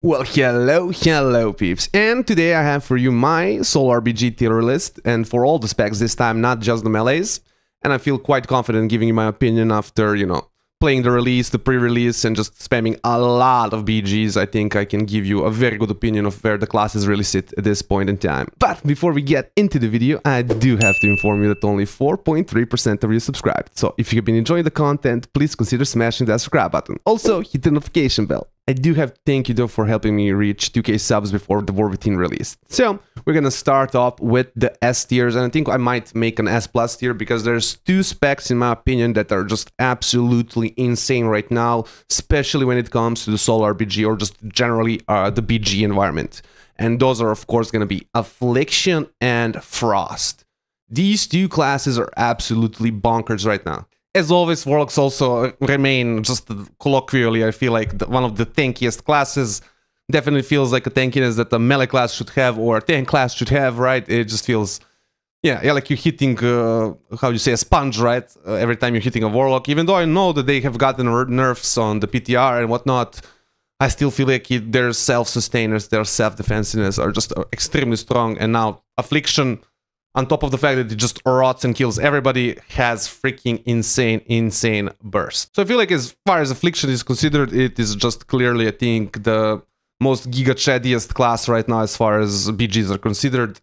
Well, hello peeps, and today I have for you my Solo RBG Tier List, and for all the specs this time, not just the melees, and I feel quite confident giving you my opinion after, playing the release, the pre-release, and just spamming a lot of BGs. I think I can give you a very good opinion of where the classes really sit at this point in time. But before we get into the video, I do have to inform you that only 4.3% of you subscribed, so if you've been enjoying the content, please consider smashing that subscribe button. Also, hit the notification bell. I do have to thank you though for helping me reach 2k subs before the WoW routine released. So, we're gonna start off with the S tiers, and I think I might make an S plus tier because there's two specs in my opinion that are just absolutely insane right now, especially when it comes to the Solo RBG or just generally the BG environment. And those are of course gonna be Affliction and Frost. These two classes are absolutely bonkers right now. As always, Warlocks also remain, just colloquially, I feel like one of the tankiest classes. Definitely feels like a tankiness that a melee class should have, or a tank class should have, right? It just feels, yeah, like you're hitting, how you say, a sponge, right? Every time you're hitting a Warlock. Even though I know that they have gotten nerfs on the PTR and whatnot, I still feel like their self-sustainers, their self-defensiveness are just extremely strong. And now Affliction, on top of the fact that it just rots and kills everybody, has freaking insane burst. So I feel like as far as Affliction is considered, it is just clearly, I think, the most giga-chaddiest class right now as far as BGs are considered.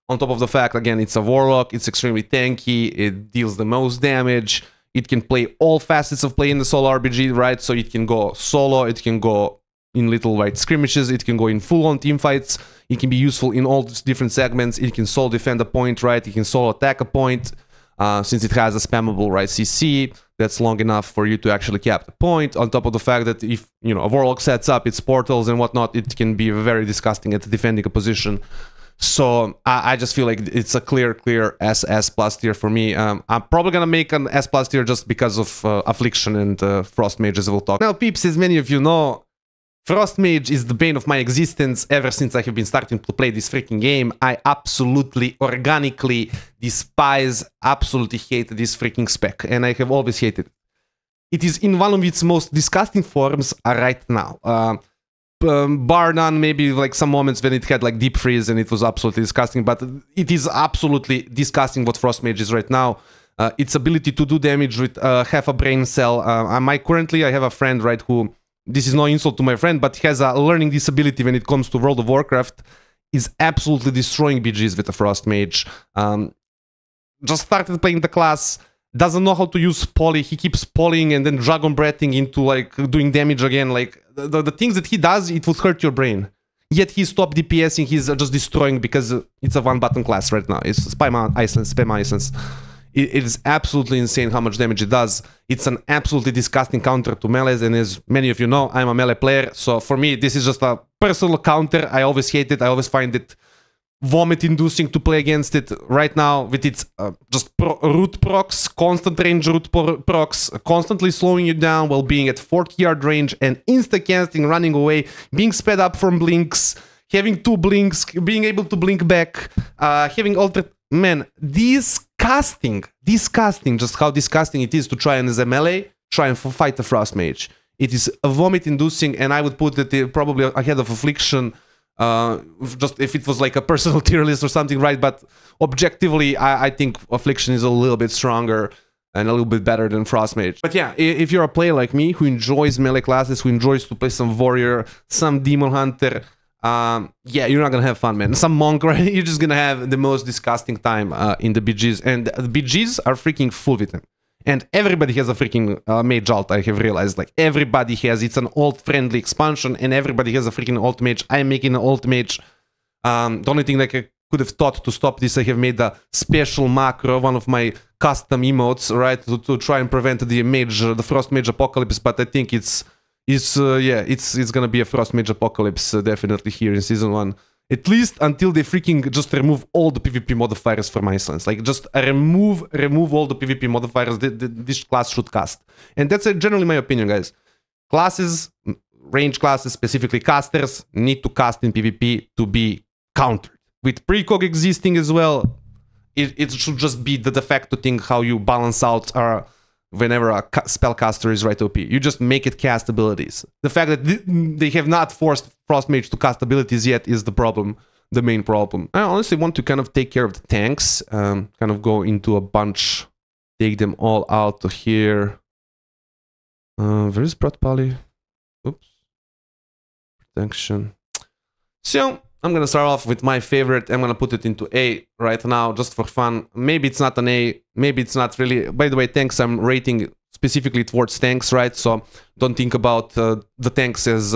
On top of the fact, again, it's a Warlock, it's extremely tanky, it deals the most damage, it can play all facets of play in the Solo RBG, right? So it can go solo, it can go in little white skirmishes, it can go in full-on team fights, it can be useful in all different segments, it can solo defend a point, right? It can solo attack a point, since it has a spammable, right, CC, that's long enough for you to actually cap the point, on top of the fact that if, a Warlock sets up its portals and whatnot, it can be very disgusting at defending a position. So I just feel like it's a clear SS plus tier for me. I'm probably gonna make an S plus tier just because of Affliction and Frost Mage, as we'll talk. Now, peeps, as many of you know, Frost Mage is the bane of my existence ever since I have been starting to play this freaking game. I absolutely, organically despise, absolutely hate this freaking spec, and I have always hated it. It is in one of its most disgusting forms right now. Bar none, maybe like some moments when it had like deep freeze and it was absolutely disgusting, but it is absolutely disgusting what Frost Mage is right now. Its ability to do damage with half a brain cell. Currently I have a friend, right, who, this is no insult to my friend, but he has a learning disability when it comes to World of Warcraft, is absolutely destroying BGs with a Frost Mage. Just started playing the class, doesn't know how to use poly, he keeps polying and then dragon breathing into like doing damage again, like the things that he does, it would hurt your brain. Yet he stopped DPSing, he's just destroying because it's a one-button class right now. It's spam Icelands. It is absolutely insane how much damage it does. It's an absolutely disgusting counter to melees, and as many of you know, I'm a melee player, so for me this is just a personal counter. I always hate it, I always find it vomit-inducing to play against it. Right now, with its root procs, constant range root procs, constantly slowing you down while being at 40-yard range, and insta-casting, running away, being sped up from blinks, having 2 blinks, being able to blink back, having alter... Man, disgusting, just how disgusting it is to try and as a melee, try and fight the Frost Mage. It is vomit-inducing, and I would put it probably ahead of Affliction, just if it was like a personal tier list or something, right? But objectively, I think Affliction is a little bit stronger and a little bit better than Frost Mage. But yeah, if you're a player like me who enjoys melee classes, who enjoys to play some Warrior, some Demon Hunter, yeah, you're not gonna have fun, man. Some Monk, right? You're just gonna have the most disgusting time in the BGs, and the BGs are freaking full with them. And everybody has a freaking mage alt, I have realized. Like, everybody has, it's an alt-friendly expansion, and everybody has a freaking alt mage. I'm making an alt mage. The only thing like I could have thought to stop this, I have made a special macro, one of my custom emotes, right, to try and prevent the Frost Mage apocalypse, but I think it's gonna be a Frost Mage apocalypse definitely here in Season 1. At least until they freaking just remove all the PvP modifiers from Icelands. Like, just remove all the PvP modifiers this class should cast. And that's generally my opinion, guys. Classes, range classes, specifically casters, need to cast in PvP to be countered. With precog existing as well, it should just be the de facto thing how you balance out whenever a spellcaster is right OP. You just make it cast abilities. The fact that they have not forced Frost Mage to cast abilities yet is the problem, the main problem. I honestly want to kind of take care of the tanks, kind of go into a bunch, take them all out to here. Where is Prot Poly? Oops. Protection. So, I'm gonna start off with my favorite. I'm gonna put it into A right now, just for fun. Maybe it's not an A, maybe it's not really. By the way, tanks I'm rating specifically towards tanks, right? So don't think about the tanks as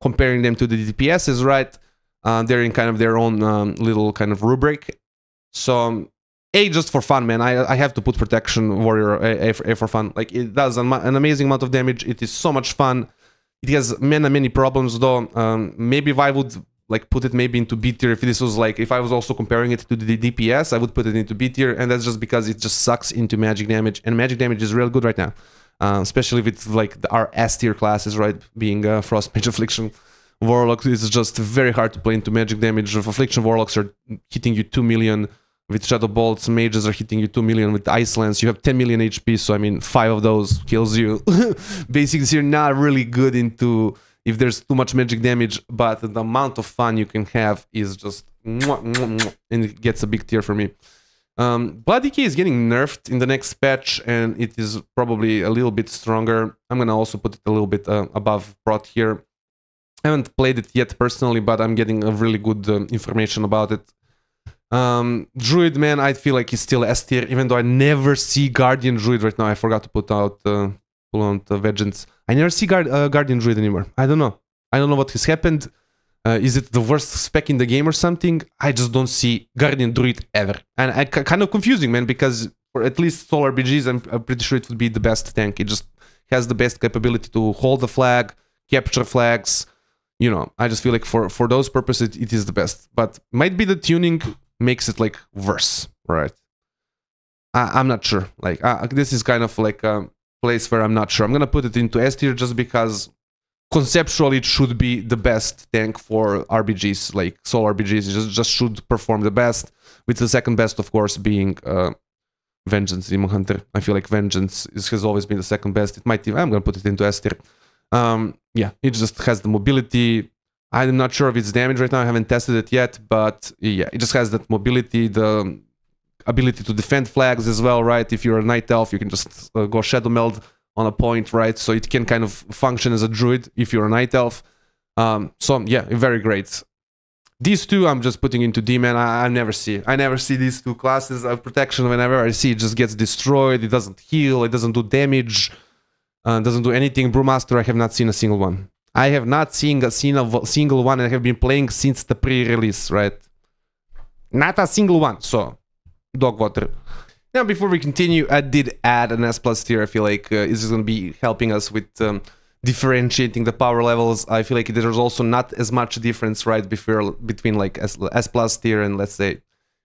comparing them to the DPSs, right? They're in kind of their own little kind of rubric. So A just for fun, man. I have to put Protection Warrior A for fun. Like, it does an amazing amount of damage. It is so much fun. It has many problems though. Maybe if I would like put it maybe into B tier, if this was like, if I was also comparing it to the DPS, I would put it into B tier, and that's just because it just sucks into magic damage, and magic damage is real good right now, especially with like our S tier classes, right? Being Frost Mage, Affliction Warlock, it's just very hard to play into magic damage. Affliction Warlocks are hitting you 2 million with Shadow Bolts, Mages are hitting you 2 million with Ice Lance. You have 10 million HP, so I mean 5 of those kills you. Basically, you're not really good into if there's too much magic damage, but the amount of fun you can have is just and it gets a big tier for me. Blood Decay is getting nerfed in the next patch, and it is probably a little bit stronger. I'm gonna also put it a little bit above Prot here. I haven't played it yet personally, but I'm getting a really good information about it. Druid, man, I feel like he's still S tier, even though I never see Guardian Druid right now. I forgot to put out pull out Vengeance. I never see Guardian Druid anymore. I don't know. I don't know what has happened. Is it the worst spec in the game or something? I just don't see Guardian Druid ever. And kind of confusing, man, because for at least Solo RBGs, I'm pretty sure it would be the best tank. It just has the best capability to hold the flag, capture flags. You know, I just feel like for those purposes, it is the best. But might be the tuning makes it like worse, right? I'm not sure. Like this is kind of like a place where I'm not sure. I'm gonna put it into S tier just because conceptually it should be the best tank for RBGs, like Solo RBGs. It just should perform the best, with the second best, of course, being Vengeance Demon Hunter. I feel like Vengeance has always been the second best. It might even, I'm gonna put it into S tier. Yeah, it just has the mobility. I'm not sure if it's damage right now. I haven't tested it yet, but yeah, it just has that mobility, the ability to defend flags as well, right? If you're a Night Elf, you can just go Shadow Meld on a point, right? So it can kind of function as a Druid if you're a Night Elf. So yeah, very great. These two I'm just putting into D, man. I never see these two classes of protection. Whenever I see it, just gets destroyed. It doesn't heal, it doesn't do damage, doesn't do anything. Brewmaster, I have not seen a single one. I have not seen a single one, and I have been playing since the pre-release, right? Not a single one, so dog water. Now, before we continue, I did add an S+ tier. I feel like this is going to be helping us with differentiating the power levels. I feel like there's also not as much difference, right, between like S+ tier and, let's say,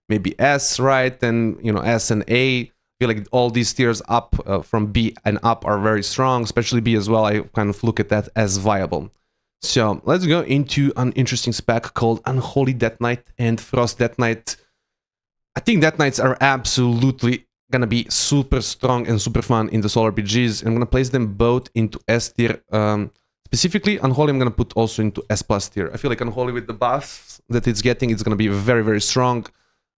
maybe S, right, and, you know, S and A. I feel like all these tiers up from B and up are very strong, especially B as well. I kind of look at that as viable. So let's go into an interesting spec called Unholy Death Knight and Frost Death Knight. I think Death Knights are absolutely gonna be super strong and super fun in the Solo RPGs. I'm gonna place them both into S tier. Specifically, Unholy I'm gonna put also into S+ tier. I feel like Unholy, with the buffs that it's getting, it's gonna be very strong.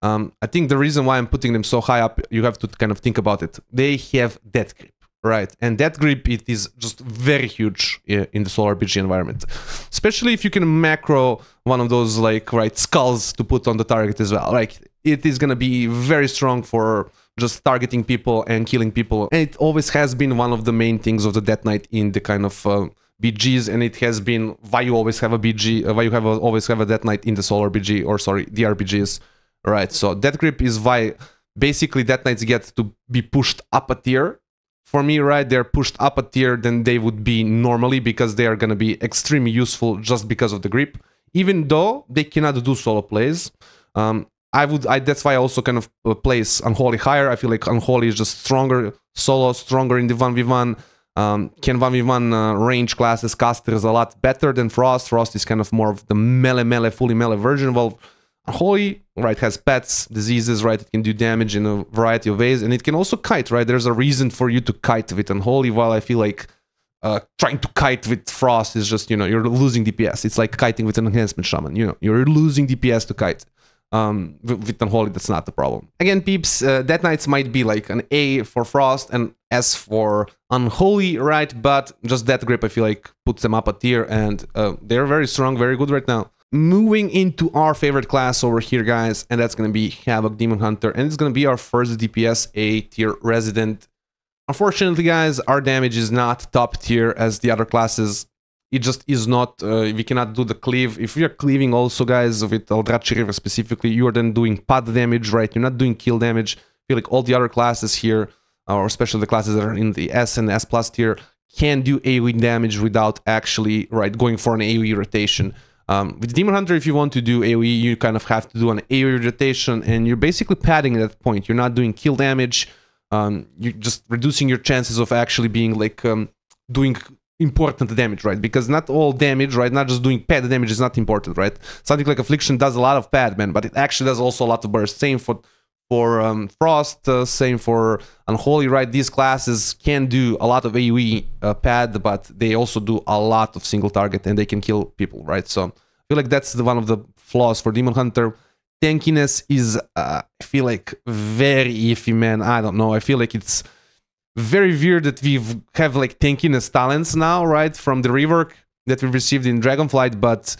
I think the reason why I'm putting them so high up, you have to kind of think about it. They have Death Grip, right? And Death Grip, it is just very huge in the Solo RPG environment. Especially if you can macro one of those, like, right, skulls to put on the target as well. Like, it is gonna be very strong for just targeting people and killing people. And it always has been one of the main things of the Death Knight in the kind of BGs, and it has been why you always have a BG, why you always have a Death Knight in the Solo RPG, or sorry, the RPGs. Right, so Death Grip is why basically Death Knights get to be pushed up a tier. For me, right, they're pushed up a tier than they would be normally, because they are going to be extremely useful just because of the grip, even though they cannot do solo plays. That's why I also kind of place Unholy higher. I feel like Unholy is just stronger solo, stronger in the 1v1, can 1v1 range classes, casters a lot better than Frost. Frost is kind of more of the melee, fully melee version. Well, Unholy, right, has pets, diseases, right, it can do damage in a variety of ways, and it can also kite, right? There's a reason for you to kite with Unholy, while I feel like trying to kite with Frost is just, you know, you're losing DPS. It's like kiting with an Enhancement Shaman, you know, you're losing DPS to kite. With Unholy, that's not the problem. Again, peeps, Death Knights might be like an A for Frost and S for Unholy, right? But just that grip, I feel like, puts them up a tier, and they're very strong, very good right now. Moving into our favorite class over here, guys, and that's gonna be Havoc Demon Hunter, and it's gonna be our first DPS A tier resident. Unfortunately, guys, our damage is not top tier as the other classes. It just is not, we cannot do the cleave. If we are cleaving also, guys, with Eldrachi River specifically, you are then doing pad damage, right? You're not doing kill damage. I feel like all the other classes here, or especially the classes that are in the S and S plus tier, can do AoE damage without actually, right, going for an AoE rotation. With Demon Hunter, if you want to do AoE, you kind of have to do an AoE rotation, and you're basically padding at that point. You're not doing kill damage. You're just reducing your chances of actually being like doing important damage, right? Because not all damage, right? Not just doing pad damage is not important, right? Something like Affliction does a lot of pad, man, but it actually does also a lot of burst. Same for Frost, same for Unholy, right? These classes can do a lot of AoE pad, but they also do a lot of single target, and they can kill people, right? So I feel like that's one of the flaws for Demon Hunter. Tankiness is, I feel like, very iffy, man. I don't know. I feel like it's very weird that we have like tankiness talents now, right, from the rework that we received in Dragonflight, but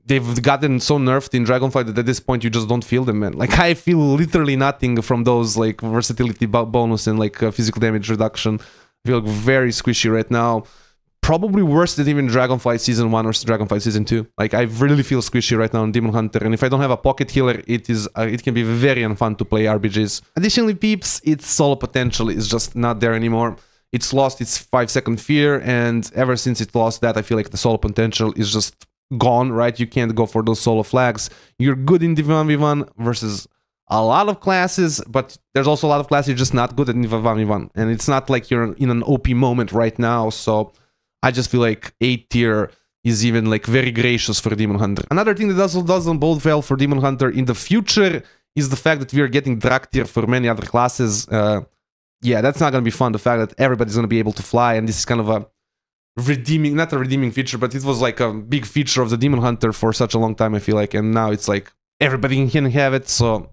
they've gotten so nerfed in Dragonflight that at this point you just don't feel them, man. Like, I feel literally nothing from those like versatility bonus and like physical damage reduction. I feel like very squishy right now. Probably worse than even Dragonflight Season 1 or Dragonflight Season 2. Like, I really feel squishy right now in Demon Hunter, and if I don't have a pocket healer, it can be very unfun to play RBGs. Additionally, peeps, its solo potential is just not there anymore. It's lost its 5-second fear, and ever since it lost that, I feel like the solo potential is just gone, right? You can't go for those solo flags. You're good in the 1v1 versus a lot of classes, but there's also a lot of classes you're just not good at in the 1v1, and it's not like you're in an OP moment right now, so I just feel like A tier is even like very gracious for Demon Hunter. Another thing that also doesn't bode well for Demon Hunter in the future is the fact that we are getting drag tier for many other classes. Yeah, that's not gonna be fun. The fact that everybody's gonna be able to fly, and this is kind of a redeeming, not a redeeming feature, but it was like a big feature of the Demon Hunter for such a long time, I feel like, and now it's like everybody can have it, so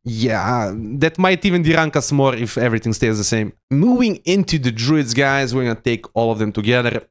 yeah, that might even derank us more if everything stays the same. Moving into the druids, guys, we're gonna take all of them together.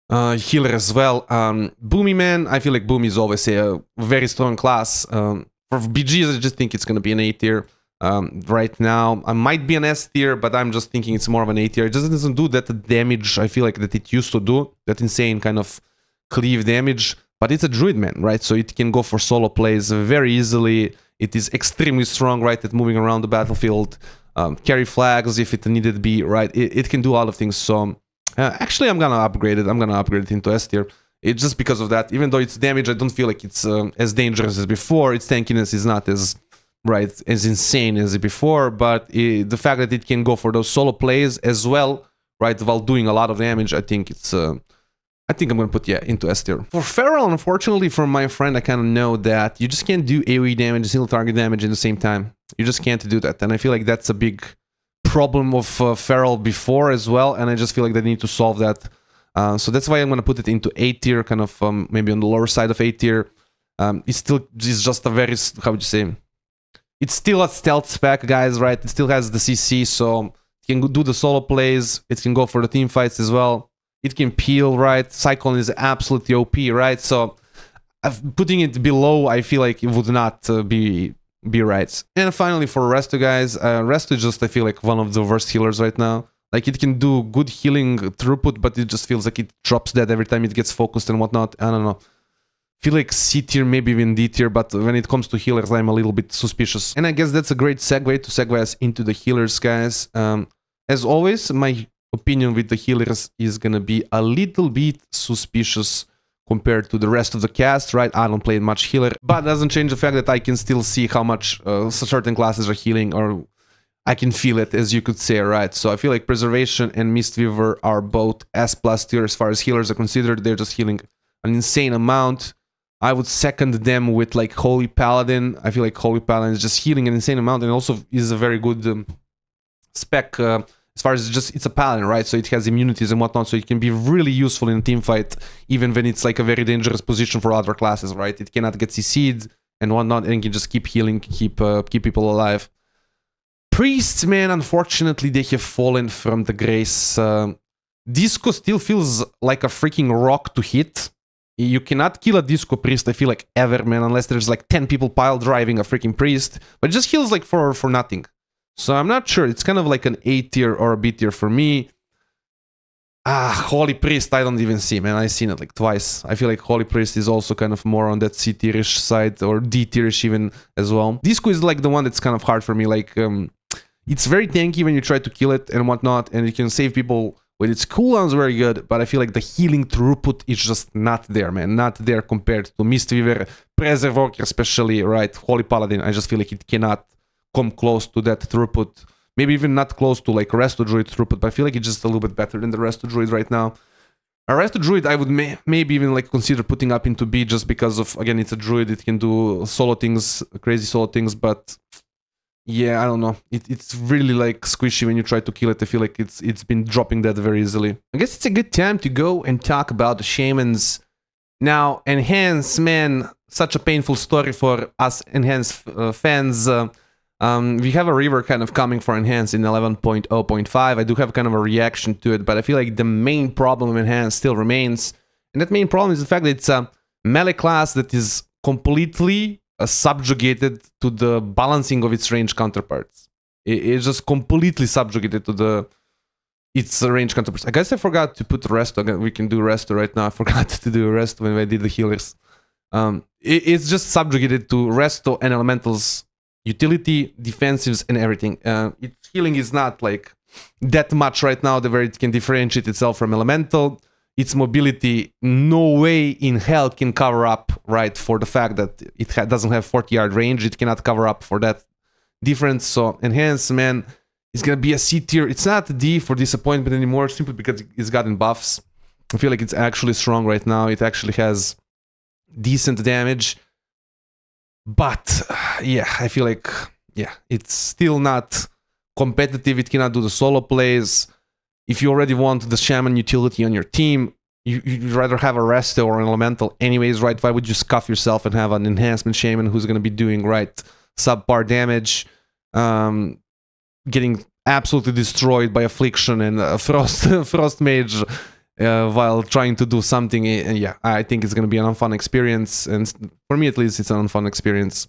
Healer as well. Boomy, man, I feel like Boomy is always a very strong class. For BGs, I just think it's gonna be an A tier. Right now, I might be an S tier, but I'm just thinking it's more of an A tier. It just doesn't do that damage, I feel like, that it used to do. That insane kind of cleave damage. But it's a druid, man, right? So it can go for solo plays very easily. It is extremely strong, right, at moving around the battlefield, carry flags if it needed to be, right? It can do a lot of things, so actually I'm gonna upgrade it. I'm gonna upgrade it into S tier. It's just because of that. Even though it's damage, I don't feel like it's as dangerous as before. Its tankiness is not as, right, as insane as before, but the fact that it can go for those solo plays as well, right, while doing a lot of damage, I think it's... I think I'm gonna put, yeah, into S tier. For Feral, unfortunately, from my friend, I kind of know that you just can't do AoE damage and single target damage at the same time. You just can't do that, and I feel like that's a big problem of Feral before as well, and I just feel like they need to solve that. So that's why I'm gonna put it into A tier, kind of maybe on the lower side of A tier. It's just a very, how would you say? It's still a stealth spec, guys, right? It still has the CC, so it can do the solo plays. It can go for the team fights as well. It can peel, right? Cyclone is absolutely OP, right? So putting it below, I feel like it would not be right. And finally for Resto, guys, Resto is just, I feel like, one of the worst healers right now. Like, it can do good healing throughput, but it just feels like it drops dead every time it gets focused and whatnot. I don't know. I feel like C tier, maybe even D tier, but when it comes to healers, I'm a little bit suspicious. And I guess that's a great segue to segue us into the healers, guys. As always, my opinion with the healers is gonna be a little bit suspicious compared to the rest of the cast, right? I don't play much healer, but it doesn't change the fact that I can still see how much certain classes are healing, or I can feel it, as you could say, right? So I feel like Preservation and Mistweaver are both S+ tier as far as healers are considered. They're just healing an insane amount. I would second them with like Holy Paladin. I feel like Holy Paladin is just healing an insane amount and also is a very good spec as far as it's a paladin, right? So it has immunities and whatnot, so it can be really useful in a team fight, even when it's like a very dangerous position for other classes, right? It cannot get CC'd and whatnot, and can just keep healing, keep people alive. Priests, man, unfortunately, they have fallen from the grace. Disco still feels like a freaking rock to hit. You cannot kill a Disco Priest, I feel like, ever, man, unless there's like 10 people pile driving a freaking Priest. But it just heals like for nothing. So I'm not sure. It's kind of like an A tier or a B tier for me. Holy Priest, I don't even see, man. I've seen it like twice. I feel like Holy Priest is also kind of more on that C tierish side, or D tierish even as well. Disco is like the one that's kind of hard for me. Like, it's very tanky when you try to kill it and whatnot, and it can save people with its cooldowns very good, but I feel like the healing throughput is just not there, man. Not there compared to Mistweaver, Preservoker especially, right? Holy Paladin, I just feel like it cannot come close to that throughput. Maybe even not close to like Resto Druid throughput, but I feel like it's just a little bit better than the Resto Druid right now. A Resto Druid I would maybe even like consider putting up into B just because of, again, it's a Druid, it can do solo things, crazy solo things, but yeah, I don't know. It's really like squishy when you try to kill it. I feel like it's been dropping that very easily. I guess it's a good time to go and talk about the Shamans. Now, Enhance, man, such a painful story for us Enhance fans. We have a river kind of coming for Enhance in 11.0.5. I do have kind of a reaction to it, but I feel like the main problem of Enhance still remains. And that main problem is the fact that it's a melee class that is completely subjugated to the balancing of its range counterparts. It's just completely subjugated to its range counterparts. I guess I forgot to put Resto. Again, we can do Resto right now. I forgot to do Resto when I did the healers. It's just subjugated to Resto and Elementals utility, defensives, and everything. Its healing is not like that much right now, where it can differentiate itself from Elemental. Its mobility, no way in hell can cover up, right, for the fact that it doesn't have 40-yard range. It cannot cover up for that difference. So Enhance, man, is gonna be a C tier. It's not a D for disappointment anymore, simply because it's gotten buffs. I feel like it's actually strong right now. It actually has decent damage. But yeah, I feel like, yeah, it's still not competitive. It cannot do the solo plays. If you already want the Shaman utility on your team, you'd rather have a Resto or an Elemental anyways, right? Why would you scuff yourself and have an Enhancement Shaman who's going to be doing, right, subpar damage, getting absolutely destroyed by Affliction and Frost Mage while trying to do something? And yeah, I think it's going to be an unfun experience. And for me, at least, it's an unfun experience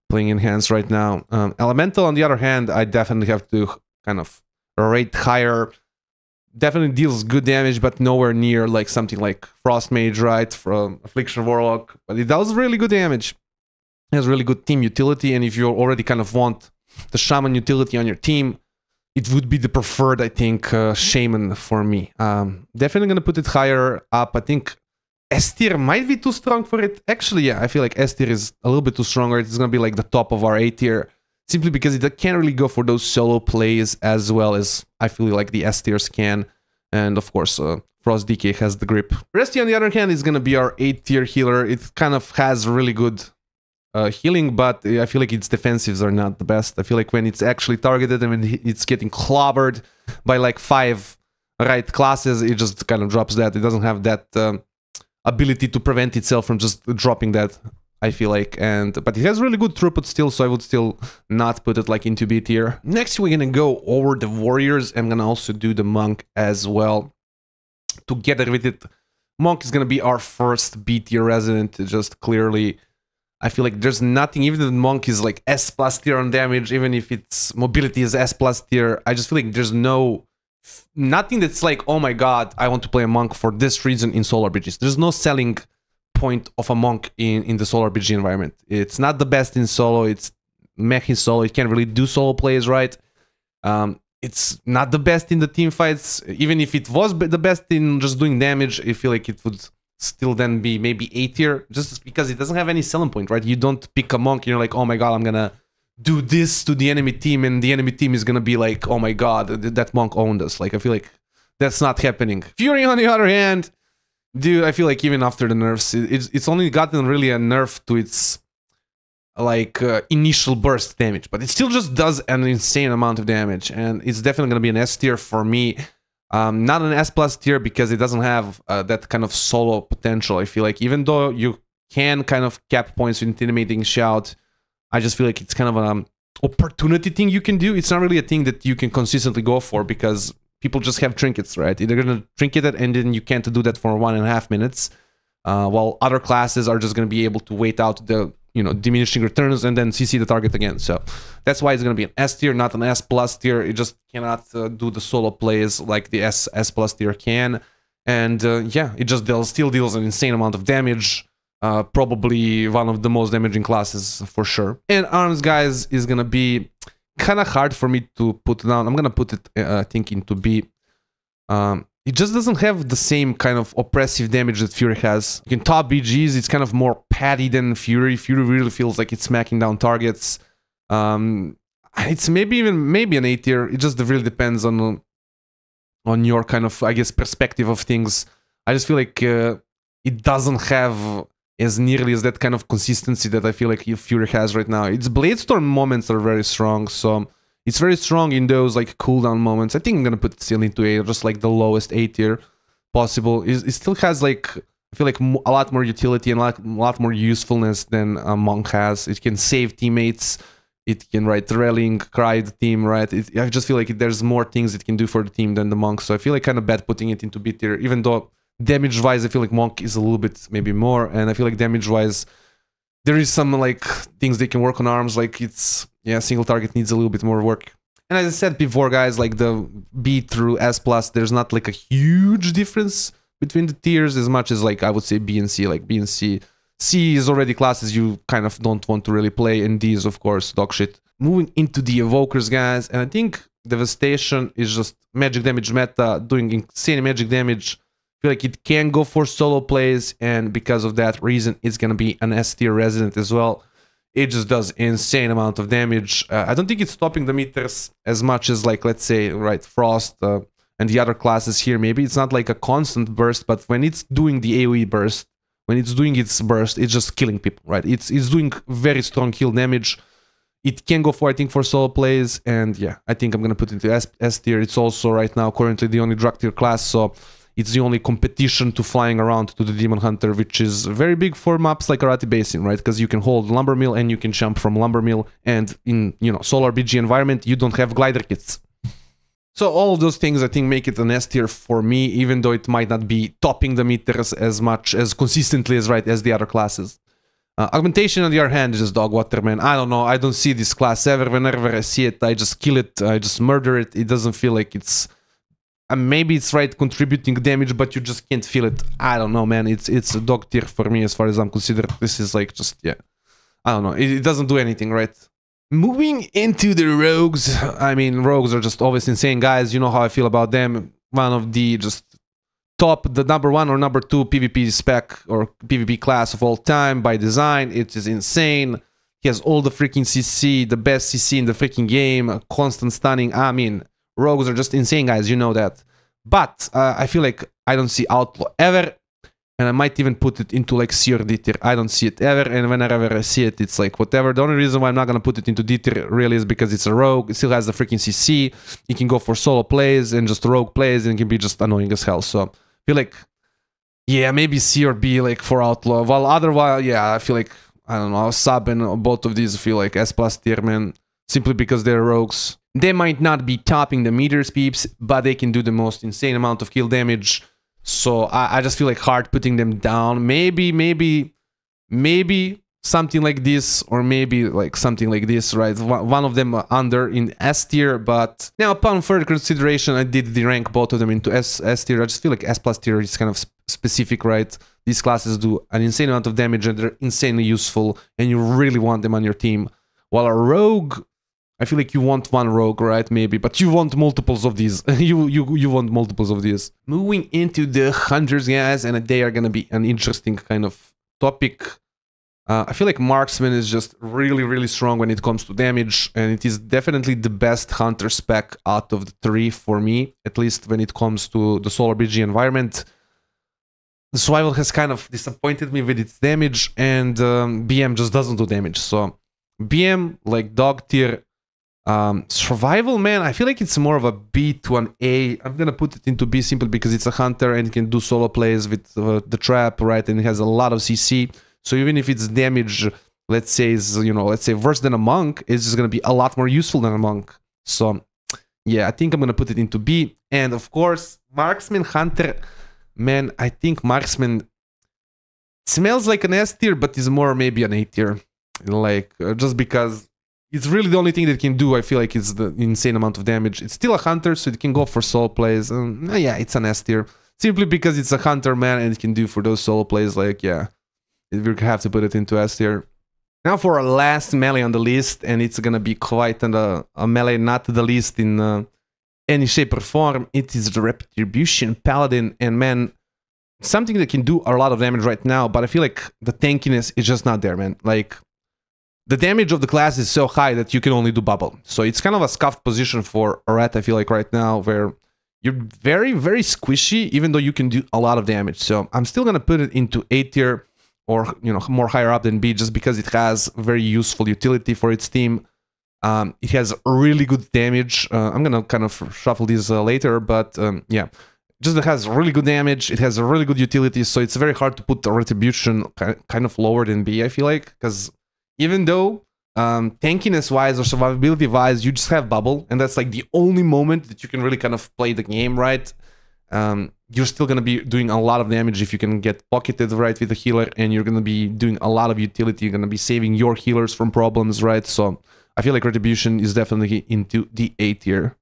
playing Enhanced right now. Elemental, on the other hand, I definitely have to kind of rate higher. Definitely deals good damage, but nowhere near like something like Frost Mage, right, from Affliction Warlock. But it does really good damage. It has really good team utility, and if you already kind of want the Shaman utility on your team, it would be the preferred, I think, Shaman for me. Definitely gonna put it higher up. I think S tier might be too strong for it. Actually, yeah, I feel like S tier is a little bit too stronger. It's gonna be like the top of our A tier. Simply because it can't really go for those solo plays as well as I feel like the S tiers can. And of course, Frost DK has the grip. Resty, on the other hand, is going to be our 8 tier healer. It kind of has really good healing, but I feel like its defensives are not the best. I feel like when it's actually targeted and when it's getting clobbered by like 5 right classes, it just kind of drops that. It doesn't have that ability to prevent itself from just dropping that, I feel like. But it has really good throughput still, so I would still not put it like into B tier. Next, we're gonna go over the warriors. I'm gonna also do the monk as well. Together with it, monk is gonna be our first B tier resident. Just clearly, I feel like there's nothing, even if the monk is like S+ tier on damage, even if its mobility is S+ tier, I just feel like there's nothing that's like, oh my god, I want to play a monk for this reason in Solo RPGs. There's no selling point of a monk in the Solo RPG environment. It's not the best in solo. It's mech in solo. It can't really do solo plays, right? It's not the best in the team fights. Even if it was the best in just doing damage, I feel like it would still then be maybe A tier, just because it doesn't have any selling point, right? You don't pick a monk and you're like, oh my god, I'm gonna do this to the enemy team, and the enemy team is gonna be like, oh my god, that monk owned us. Like, I feel like that's not happening. Fury, on the other hand, Dude, I feel like even after the nerfs, it's only gotten really a nerf to its like initial burst damage, but it still just does an insane amount of damage, and it's definitely gonna be an S tier for me. Not an S plus tier because it doesn't have that kind of solo potential. I feel like even though you can kind of cap points with intimidating shout, I just feel like it's kind of an opportunity thing you can do. It's not really a thing that you can consistently go for because people just have trinkets, right? They're gonna trinket it and then you can't do that for 1.5 minutes, while other classes are just gonna be able to wait out the diminishing returns and then CC the target again. So that's why it's gonna be an S tier, not an S plus tier. It just cannot do the solo plays like the S plus tier can, and yeah, it just still deals an insane amount of damage. Probably one of the most damaging classes for sure. And arms, guys, is gonna be kind of hard for me to put down. I'm gonna put it, I think, into B. It just doesn't have the same kind of oppressive damage that Fury has. You can top BGs, it's kind of more patty than Fury. Fury really feels like it's smacking down targets. It's maybe an A tier. It just really depends on your kind of, I guess, perspective of things. I just feel like it doesn't have as nearly as that kind of consistency that I feel like Fury has right now. Its Bladestorm moments are very strong, so it's very strong in those like cooldown moments. I think I'm gonna put it still into A, just like the lowest A tier possible. It still has like, I feel like a lot more utility and a lot more usefulness than a Monk has. It can save teammates, it can rallying, cry the team, right? I just feel like there's more things it can do for the team than the Monk, so I feel like kind of bad putting it into B tier, even though damage-wise I feel like Monk is a little bit maybe more, and I feel like damage-wise there is some like things they can work on arms, like it's, yeah, single target needs a little bit more work. And as I said before, guys, like the B through S plus, there's not like a huge difference between the tiers as much as like I would say B and C. Like B and C, C is already classes you kind of don't want to really play, and D is of course dog shit. Moving into the evokers, guys, and I think Devastation is just magic damage meta, doing insane magic damage. I feel like it can go for solo plays, and because of that reason it's gonna be an S tier resident as well. It just does insane amount of damage. I don't think it's stopping the meters as much as, like, let's say, right, Frost and the other classes here. Maybe it's not like a constant burst, but when it's doing the AoE burst, when it's doing its burst, it's just killing people, right? It's doing very strong kill damage. It can go for, I think, for solo plays, and yeah, I think I'm gonna put it into S tier. It's also right now currently the only drug tier class, so it's the only competition to flying around to the Demon Hunter, which is very big for maps like Arati Basin, right? Because you can hold Lumber Mill and you can jump from Lumber Mill, and in, Solo RBG environment, you don't have glider kits. So all of those things, I think, make it an S tier for me, even though it might not be topping the meters as much, as consistently as the other classes. Augmentation, on the other hand, is just dog water, man. I don't know, I don't see this class ever. Whenever I see it, I just kill it, I just murder it. It doesn't feel like it's... maybe it's right contributing damage, but you just can't feel it. I don't know, man. It's a dog tier for me as far as I'm considered. This is like just, yeah. I don't know. It doesn't do anything, right? Moving into the rogues. I mean, rogues are just always insane, guys. You know how I feel about them. One of the just top, the number 1 or number 2 PvP spec or PvP class of all time by design. It is insane. He has all the freaking CC, the best CC in the freaking game, constant stunning. I mean, rogues are just insane, guys, you know that. But I feel like I don't see Outlaw ever, and I might even put it into like C or D tier. I don't see it ever, and whenever I see it, it's like whatever. The only reason why I'm not gonna put it into D tier really is because it's a rogue. It still has the freaking CC. It can go for solo plays and just rogue plays, and it can be just annoying as hell. So I feel like, yeah, maybe C or B like for Outlaw. While otherwise, yeah, I feel like, I don't know, Sub and both of these feel like S plus tier, man, simply because they're rogues. They might not be topping the meters, peeps, but they can do the most insane amount of kill damage. So I just feel like hard putting them down. Maybe something like this, or maybe like something like this, right? One of them under in S tier, but now upon further consideration, I did derank both of them into S tier. I just feel like S plus tier is kind of specific, right? These classes do an insane amount of damage and they're insanely useful, and you really want them on your team. While a rogue, I feel like you want one rogue, right? Maybe, but you want multiples of these. you want multiples of these. Moving into the hunters, guys, and they are gonna be an interesting kind of topic. I feel like marksman is just really strong when it comes to damage, and it is definitely the best hunter spec out of the 3 for me, at least when it comes to the Solo RBG environment. The survival has kind of disappointed me with its damage, and BM just doesn't do damage. So BM, like dog tier. Survival, man, I feel like it's more of a B to an A. I'm gonna put it into B simply because it's a hunter and it can do solo plays with the trap, right? And it has a lot of CC. So even if its damage, let's say, is, you know, let's say worse than a monk, it's just gonna be a lot more useful than a monk. So yeah, I think I'm gonna put it into B. And of course, marksman, hunter, man, I think marksman smells like an S tier, but is more maybe an A tier. Like, just because it's really the only thing that it can do. I feel like it's the insane amount of damage. It's still a hunter, so it can go for solo plays. Yeah, it's an S tier. Simply because it's a hunter, man, and it can do for those solo plays. Like, yeah, we have to put it into S tier. Now for our last melee on the list, and it's gonna be quite a melee, not the least in any shape or form. It is the Retribution Paladin, and man, something that can do a lot of damage right now, but I feel like the tankiness is just not there, man. Like, the damage of the class is so high that you can only do bubble. So it's kind of a scuffed position for a rat, I feel like, right now, where you're very, very squishy, even though you can do a lot of damage. So I'm still going to put it into A tier, or, you know, more higher up than B, just because it has very useful utility for its team. It has really good damage. I'm going to kind of shuffle these later, but yeah. Just it has really good damage, it has a really good utility, so it's very hard to put the Retribution kind of lower than B, I feel like, because even though tankiness-wise or survivability-wise, you just have bubble, and that's like the only moment that you can really kind of play the game, right? You're still going to be doing a lot of damage if you can get pocketed, right, with the healer, and you're going to be doing a lot of utility. You're going to be saving your healers from problems, right? So I feel like Retribution is definitely into the A tier.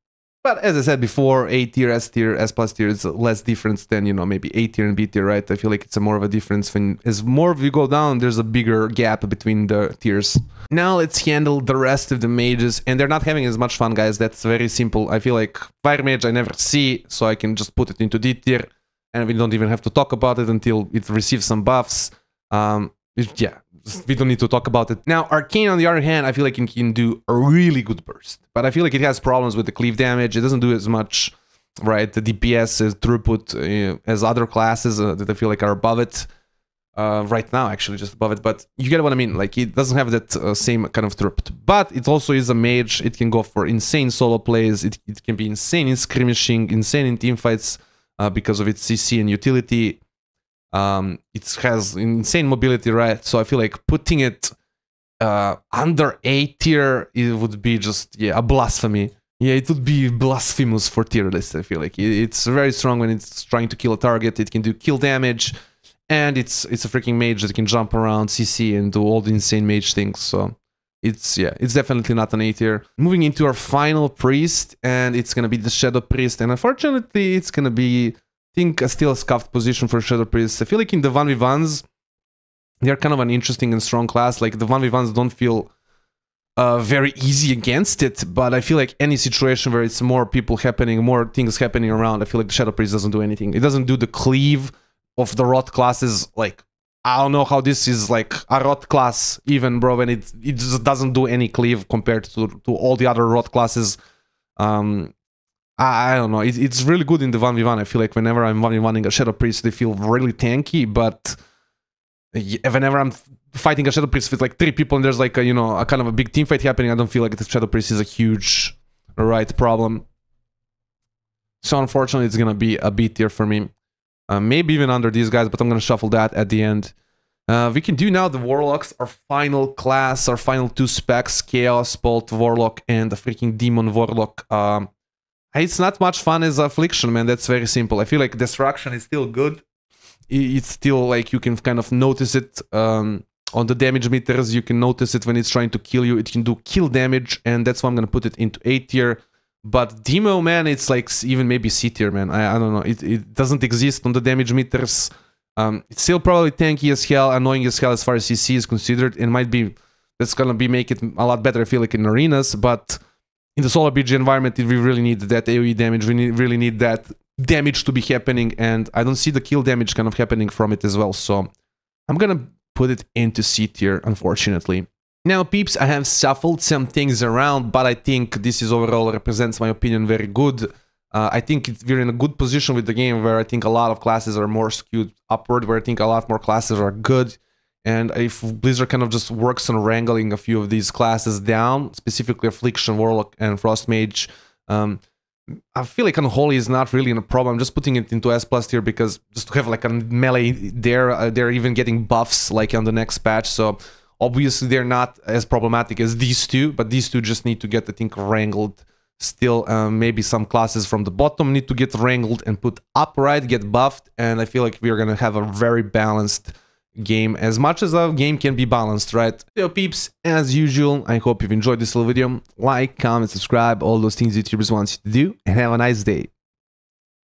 But as I said before, A tier, S tier, S plus tier is less difference than, you know, maybe A tier and B tier, right? I feel like it's a more of a difference. When as more you go down, there's a bigger gap between the tiers. Now let's handle the rest of the mages, and they're not having as much fun, guys. That's very simple. I feel like Fire Mage I never see, so I can just put it into D tier, and we don't even have to talk about it until it receives some buffs. Yeah, we don't need to talk about it. Now, Arcane, on the other hand, I feel like it can do a really good burst. But I feel like it has problems with the cleave damage. It doesn't do as much, right, the DPS throughput as other classes that I feel like are above it. Right now, actually, just above it. But you get what I mean. Like, it doesn't have that same kind of throughput. But it also is a mage. It can go for insane solo plays. It can be insane in skirmishing, insane in teamfights because of its CC and utility. It has insane mobility, right? So I feel like putting it under A tier, it would be just, yeah, a blasphemy. Yeah, it would be blasphemous for tier list, I feel like. It's very strong when it's trying to kill a target. It can do kill damage, and it's a freaking mage that can jump around, CC, and do all the insane mage things. So it's, yeah, it's definitely not an A tier. Moving into our final priest, and it's gonna be the Shadow Priest, and unfortunately, it's gonna be, I think, still a scuffed position for Shadow Priests. I feel like in the 1v1s, they're kind of an interesting and strong class. Like, the 1v1s don't feel very easy against it, but I feel like any situation where it's more people happening, more things happening around, I feel like the Shadow Priest doesn't do anything. It doesn't do the cleave of the Rot classes. Like, I don't know how this is like a Rot class even, bro, and it just doesn't do any cleave compared to all the other Rot classes. I don't know, it's really good in the 1v1. I feel like whenever I'm 1v1ing a Shadow Priest, they feel really tanky, but whenever I'm fighting a Shadow Priest with like 3 people and there's like a, you know, a kind of a big team fight happening, I don't feel like the Shadow Priest is a huge, right, problem. So unfortunately, it's gonna be a B tier for me. Maybe even under these guys, but I'm gonna shuffle that at the end. We can do now the Warlocks, our final class, our final 2 specs, Chaos Bolt Warlock and the freaking Demon Warlock. It's not much fun as Affliction, man. That's very simple. I feel like Destruction is still good. It's still like you can kind of notice it on the damage meters. You can notice it when it's trying to kill you. It can do kill damage, and that's why I'm gonna put it into A tier. But Demo, man, it's like even maybe C tier, man. I don't know. It doesn't exist on the damage meters. It's still probably tanky as hell, annoying as hell as far as CC is considered, and might be that's gonna be make it a lot better, I feel like, in arenas, but in the Solo RBG environment, we really need that AoE damage. We really need that damage to be happening, and I don't see the kill damage kind of happening from it as well. So I'm gonna put it into C tier, unfortunately. Now, peeps, I have shuffled some things around, but I think this is overall represents my opinion very good. I think we're in a good position with the game where I think a lot of classes are more skewed upward, where I think a lot more classes are good. And if Blizzard kind of just works on wrangling a few of these classes down, specifically Affliction, Warlock, and Frost Mage, I feel like Unholy is not really a problem. I'm just putting it into S+ tier because just to have like a melee there, they're even getting buffs like on the next patch. So obviously they're not as problematic as these two, but these two just need to get, I think, wrangled. Still, maybe some classes from the bottom need to get wrangled and put upright, get buffed, and I feel like we're gonna have a very balanced game, as much as a game can be balanced, right? So peeps, as usual, I hope you've enjoyed this little video. Like, comment, subscribe, all those things YouTubers want you to do, and have a nice day.